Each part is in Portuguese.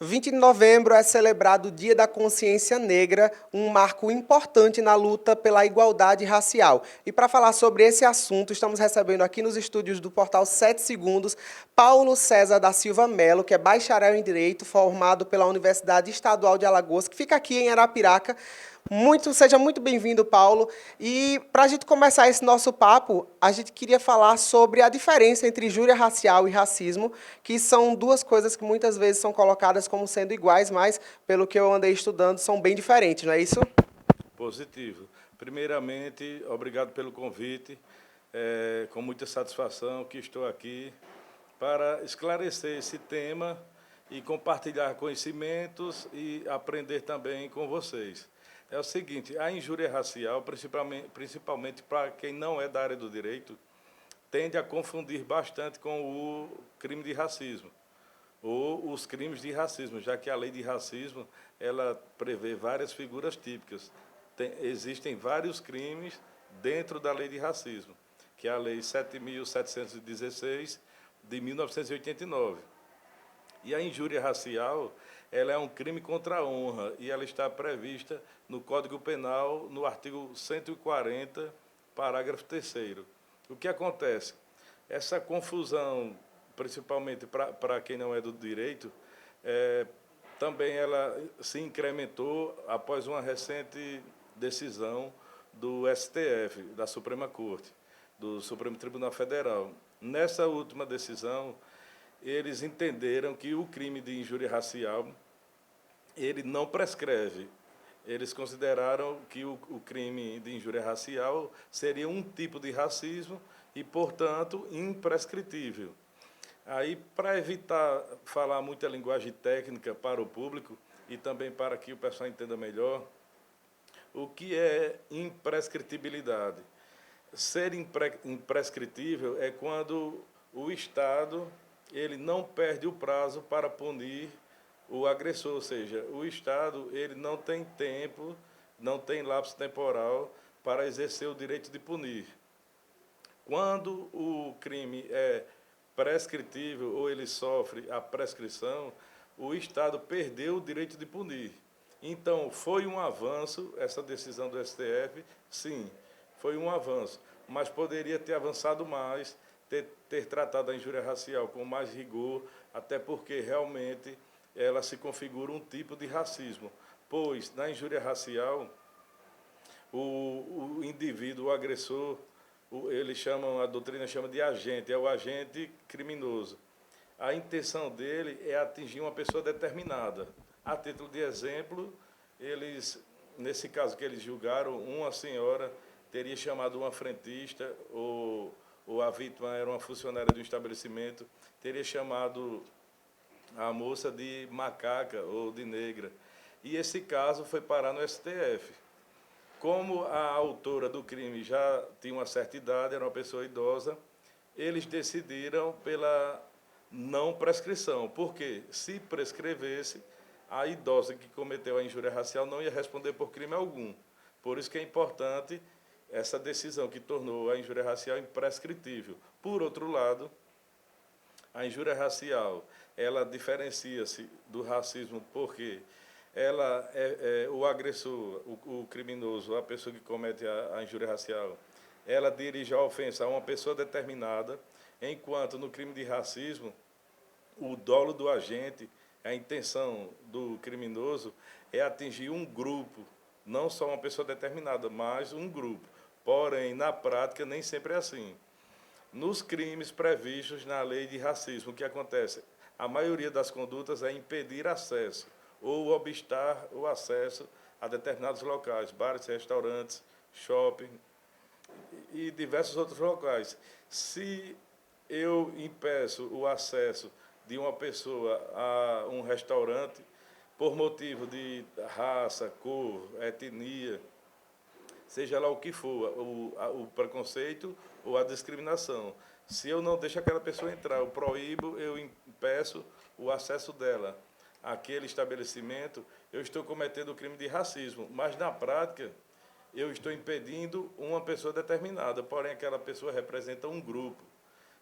20 de novembro é celebrado o Dia da Consciência Negra, um marco importante na luta pela igualdade racial. E para falar sobre esse assunto, estamos recebendo aqui nos estúdios do portal 7 Segundos, Paulo César da Silva Melo, que é bacharel em Direito, formado pela Universidade Estadual de Alagoas, que fica aqui em Arapiraca. Seja muito bem-vindo, Paulo. E para a gente começar esse nosso papo, a gente queria falar sobre a diferença entre injúria racial e racismo, que são duas coisas que muitas vezes são colocadas como sendo iguais, mas, pelo que eu andei estudando, são bem diferentes, não é isso? Positivo. Primeiramente, obrigado pelo convite. É com muita satisfação que estou aqui para esclarecer esse tema e compartilhar conhecimentos e aprender também com vocês. É o seguinte, a injúria racial, principalmente para quem não é da área do direito, tende a confundir bastante com o crime de racismo ou os crimes de racismo, já que a lei de racismo ela prevê várias figuras típicas. Existem vários crimes dentro da lei de racismo, que é a Lei 7.716 de 1989. E a injúria racial ela é um crime contra a honra e ela está prevista no Código Penal, no artigo 140, parágrafo 3º. O que acontece? Essa confusão, principalmente para quem não é do direito, também ela se incrementou após uma recente decisão do STF, da Suprema Corte, do Supremo Tribunal Federal. Nessa última decisão, eles entenderam que o crime de injúria racial ele não prescreve. Eles consideraram que o crime de injúria racial seria um tipo de racismo e, portanto, imprescritível. Aí, para evitar falar muita linguagem técnica para o público e também para que o pessoal entenda melhor, o que é imprescritibilidade? Ser imprescritível é quando o Estado ele não perde o prazo para punir o agressor, ou seja, o Estado ele não tem tempo, não tem lapso temporal para exercer o direito de punir. Quando o crime é prescritível ou ele sofre a prescrição, o Estado perdeu o direito de punir. Então, foi um avanço essa decisão do STF? Sim, foi um avanço, mas poderia ter avançado mais, ter tratado a injúria racial com mais rigor, até porque realmente ela se configura um tipo de racismo, pois na injúria racial o indivíduo, o agressor, eles chamam, a doutrina chama de agente, é o agente criminoso. A intenção dele é atingir uma pessoa determinada. A título de exemplo, eles, nesse caso que eles julgaram, uma senhora teria chamado uma frentista, ou a vítima era uma funcionária de um estabelecimento, teria chamado a moça de macaca ou de negra. E esse caso foi parar no STF. Como a autora do crime já tinha uma certa idade, era uma pessoa idosa, eles decidiram pela não prescrição, porque se prescrevesse, a idosa que cometeu a injúria racial não ia responder por crime algum. Por isso que é importante essa decisão que tornou a injúria racial imprescritível. Por outro lado, a injúria racial, ela diferencia-se do racismo porque o agressor, o criminoso, a pessoa que comete a injúria racial, ela dirige a ofensa a uma pessoa determinada, enquanto no crime de racismo, o dolo do agente, a intenção do criminoso é atingir um grupo, não só uma pessoa determinada, mas um grupo. Porém, na prática, nem sempre é assim. Nos crimes previstos na lei de racismo, o que acontece? A maioria das condutas é impedir acesso ou obstar o acesso a determinados locais, bares, restaurantes, shopping e diversos outros locais. Se eu impeço o acesso de uma pessoa a um restaurante por motivo de raça, cor, etnia, seja lá o que for, o preconceito ou a discriminação. Se eu não deixo aquela pessoa entrar, eu proíbo, eu impeço o acesso dela àquele estabelecimento, eu estou cometendo o crime de racismo. Mas, na prática, eu estou impedindo uma pessoa determinada, porém aquela pessoa representa um grupo,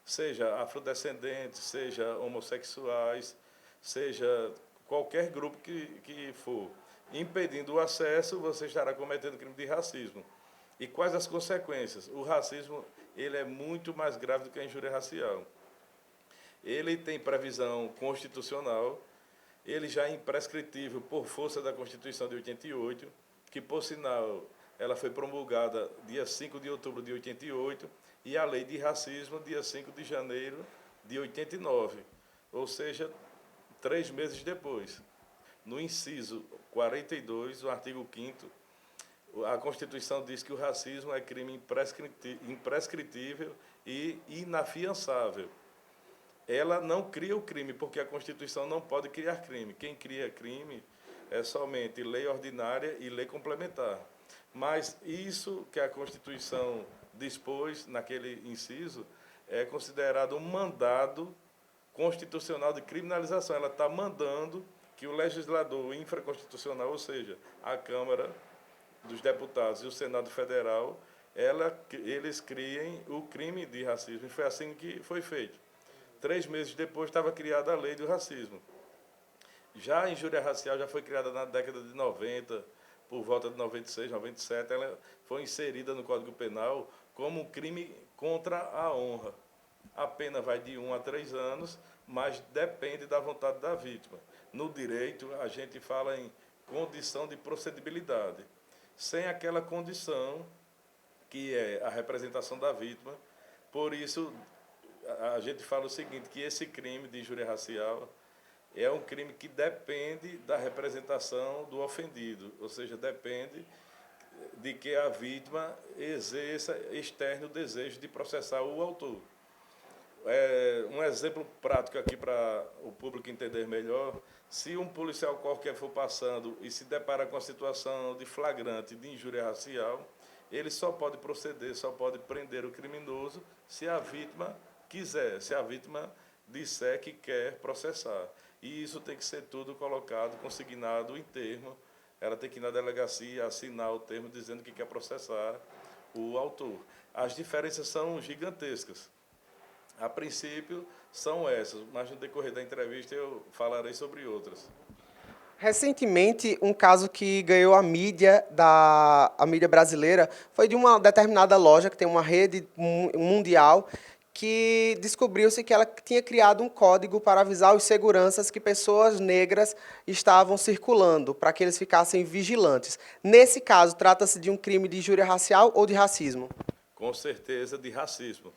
seja afrodescendentes, seja homossexuais, seja qualquer grupo que for impedindo o acesso, você estará cometendo crime de racismo. E quais as consequências? O racismo ele é muito mais grave do que a injúria racial. Ele tem previsão constitucional, ele já é imprescritível por força da Constituição de 88, que, por sinal, ela foi promulgada dia 5 de outubro de 88, e a lei de racismo, dia 5 de janeiro de 89, ou seja, 3 meses depois. No inciso 42, o artigo 5º, a Constituição diz que o racismo é crime imprescritível e inafiançável. Ela não cria o crime, porque a Constituição não pode criar crime. Quem cria crime é somente lei ordinária e lei complementar. Mas isso que a Constituição dispôs naquele inciso é considerado um mandado constitucional de criminalização. Ela está mandando que o legislador infraconstitucional, ou seja, a Câmara dos Deputados e o Senado Federal, eles criem o crime de racismo. E foi assim que foi feito. 3 meses depois estava criada a lei do racismo. Já a injúria racial já foi criada na década de 90, por volta de 96, 97, ela foi inserida no Código Penal como um crime contra a honra. A pena vai de 1 a 3 anos, mas depende da vontade da vítima. No direito, a gente fala em condição de procedibilidade. Sem aquela condição, que é a representação da vítima, por isso a gente fala o seguinte, que esse crime de injúria racial é um crime que depende da representação do ofendido, ou seja, depende de que a vítima exerça externo o desejo de processar o autor. Um exemplo prático aqui para o público entender melhor, se um policial qualquer for passando e se depara com a situação de flagrante de injúria racial, ele só pode proceder, só pode prender o criminoso se a vítima quiser, se a vítima disser que quer processar. E isso tem que ser tudo colocado, consignado em termo. Ela tem que ir na delegacia assinar o termo dizendo que quer processar o autor. As diferenças são gigantescas. A princípio, são essas, mas no decorrer da entrevista eu falarei sobre outras. Recentemente, um caso que ganhou a mídia brasileira foi de uma determinada loja que tem uma rede mundial que descobriu-se que ela tinha criado um código para avisar os seguranças que pessoas negras estavam circulando, para que eles ficassem vigilantes. Nesse caso, trata-se de um crime de injúria racial ou de racismo? Com certeza de racismo,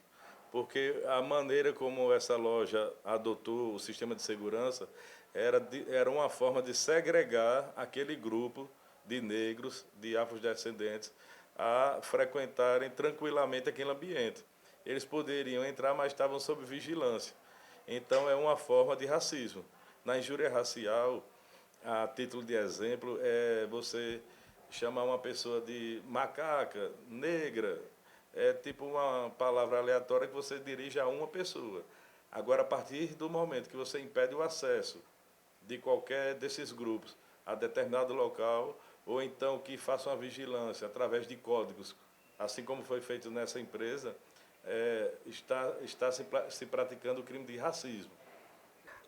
porque a maneira como essa loja adotou o sistema de segurança era uma forma de segregar aquele grupo de negros, de afrodescendentes, a frequentarem tranquilamente aquele ambiente. Eles poderiam entrar, mas estavam sob vigilância. Então, é uma forma de racismo. Na injúria racial, a título de exemplo, é você chamar uma pessoa de macaca, negra, é tipo uma palavra aleatória que você dirige a uma pessoa. Agora, a partir do momento que você impede o acesso de qualquer desses grupos a determinado local, ou então que faça uma vigilância através de códigos, assim como foi feito nessa empresa, está se praticando o crime de racismo.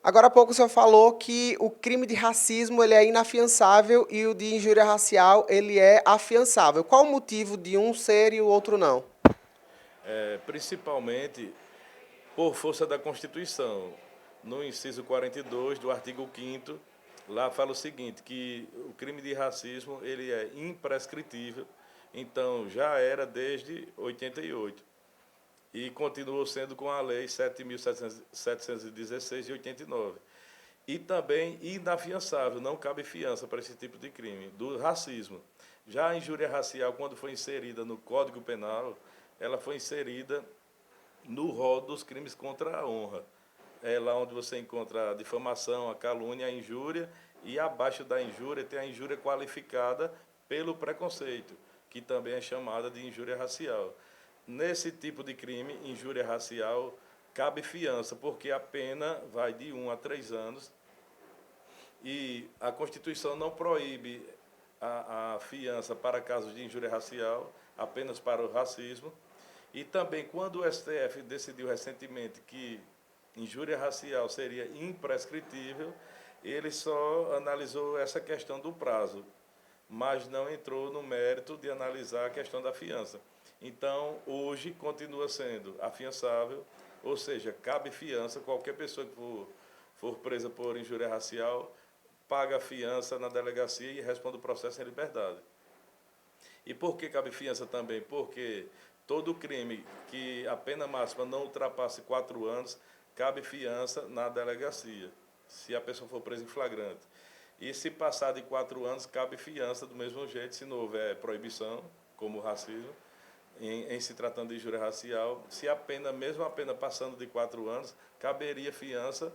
Agora há pouco o senhor falou que o crime de racismo ele é inafiançável e o de injúria racial ele é afiançável. Qual o motivo de um ser e o outro não? Principalmente por força da Constituição. No inciso 42 do artigo 5º, lá fala o seguinte, que o crime de racismo ele é imprescritível, então já era desde 88. E continuou sendo com a Lei 7.716 de 89. E também inafiançável, não cabe fiança para esse tipo de crime, do racismo. Já a injúria racial, quando foi inserida no Código Penal, ela foi inserida no rol dos crimes contra a honra. É lá onde você encontra a difamação, a calúnia, a injúria, e abaixo da injúria tem a injúria qualificada pelo preconceito, que também é chamada de injúria racial. Nesse tipo de crime, injúria racial, cabe fiança, porque a pena vai de 1 a 3 anos e a Constituição não proíbe a fiança para casos de injúria racial, apenas para o racismo. E também, quando o STF decidiu recentemente que injúria racial seria imprescritível, ele só analisou essa questão do prazo, mas não entrou no mérito de analisar a questão da fiança. Então, hoje continua sendo afiançável, ou seja, cabe fiança, qualquer pessoa que for presa por injúria racial, paga a fiança na delegacia e responde o processo em liberdade. E por que cabe fiança também? Porque todo crime que a pena máxima não ultrapasse 4 anos, cabe fiança na delegacia, se a pessoa for presa em flagrante. E se passar de 4 anos, cabe fiança do mesmo jeito, se não houver proibição, como o racismo, em se tratando de injúria racial. Se a pena, mesmo a pena passando de 4 anos, caberia fiança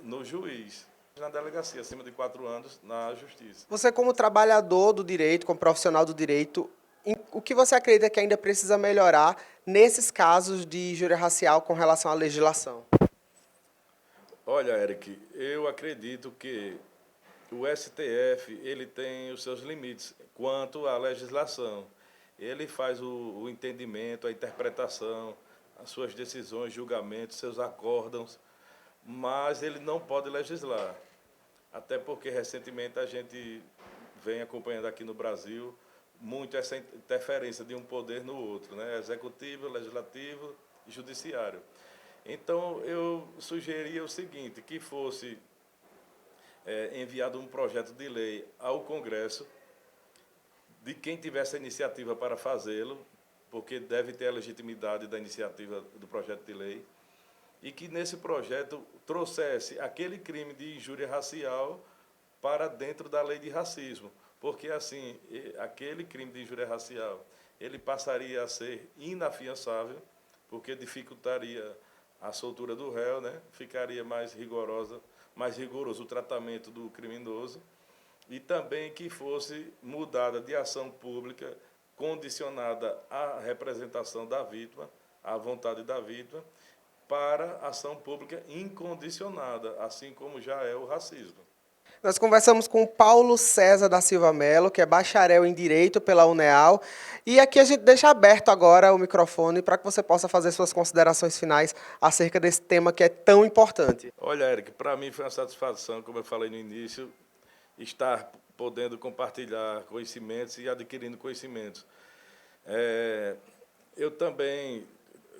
no juiz, na delegacia, acima de 4 anos, na justiça. Você, como trabalhador do direito, como profissional do direito, o que você acredita que ainda precisa melhorar nesses casos de injúria racial com relação à legislação? Olha, Eric, eu acredito que o STF ele tem os seus limites quanto à legislação. Ele faz o entendimento, a interpretação, as suas decisões, julgamentos, seus acórdãos, mas ele não pode legislar. Até porque, recentemente, a gente vem acompanhando aqui no Brasil muito essa interferência de um poder no outro, né? Executivo, legislativo e judiciário. Então, eu sugeria o seguinte, que fosse enviado um projeto de lei ao Congresso, de quem tivesse a iniciativa para fazê-lo, porque deve ter a legitimidade da iniciativa do projeto de lei, e que nesse projeto trouxesse aquele crime de injúria racial para dentro da lei de racismo, porque assim, aquele crime de injúria racial, ele passaria a ser inafiançável, porque dificultaria a soltura do réu, né? Ficaria mais rigoroso o tratamento do criminoso, e também que fosse mudada de ação pública condicionada à representação da vítima, à vontade da vítima, para ação pública incondicionada, assim como já é o racismo. Nós conversamos com Paulo César da Silva Melo, que é bacharel em Direito pela UNEAL, e aqui a gente deixa aberto agora o microfone para que você possa fazer suas considerações finais acerca desse tema que é tão importante. Olha, Eric, para mim foi uma satisfação, como eu falei no início, estar podendo compartilhar conhecimentos e adquirindo conhecimentos. Eu também,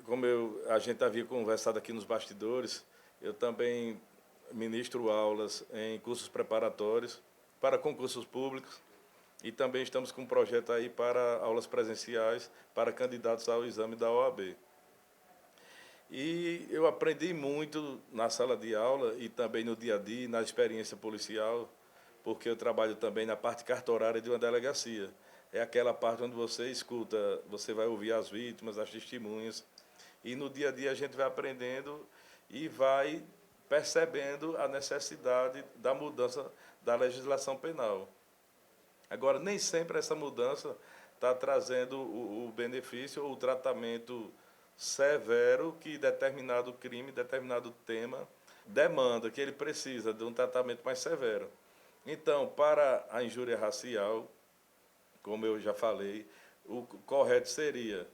como a gente havia conversado aqui nos bastidores, eu também ministro aulas em cursos preparatórios para concursos públicos e também estamos com um projeto aí para aulas presenciais para candidatos ao exame da OAB. E eu aprendi muito na sala de aula e também no dia a dia, na experiência policial, porque eu trabalho também na parte cartorária de uma delegacia. É aquela parte onde você escuta, você vai ouvir as vítimas, as testemunhas, e no dia a dia a gente vai aprendendo e vai percebendo a necessidade da mudança da legislação penal. Agora, nem sempre essa mudança está trazendo o benefício ou o tratamento severo que determinado crime, determinado tema demanda, que ele precisa de um tratamento mais severo. Então, para a injúria racial, como eu já falei, o correto seria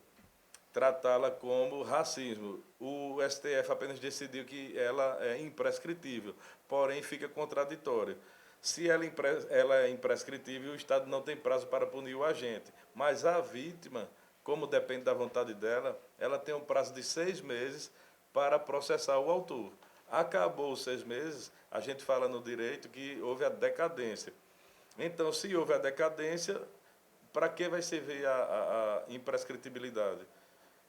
tratá-la como racismo. O STF apenas decidiu que ela é imprescritível, porém fica contraditório. Se ela é imprescritível, o Estado não tem prazo para punir o agente, mas a vítima, como depende da vontade dela, ela tem um prazo de 6 meses para processar o autor. Acabou os 6 meses, a gente fala no direito que houve a decadência. Então, se houve a decadência, para que vai servir a imprescritibilidade?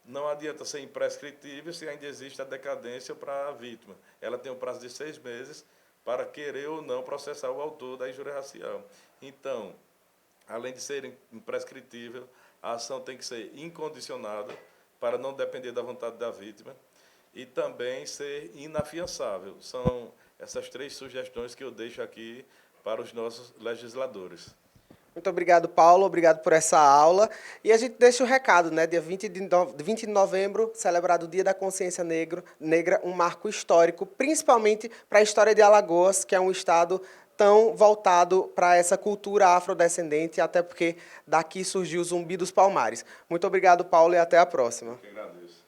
Não adianta ser imprescritível se ainda existe a decadência para a vítima. Ela tem um prazo de 6 meses para querer ou não processar o autor da injúria racial. Então, além de ser imprescritível, a ação tem que ser incondicionada para não depender da vontade da vítima e também ser inafiançável. São essas 3 sugestões que eu deixo aqui para os nossos legisladores. Muito obrigado, Paulo. Obrigado por essa aula. E a gente deixa o recado, né? Dia 20 de novembro, celebrado o Dia da Consciência Negra, um marco histórico, principalmente para a história de Alagoas, que é um estado tão voltado para essa cultura afrodescendente, até porque daqui surgiu o Zumbi dos Palmares. Muito obrigado, Paulo, e até a próxima. Eu que agradeço.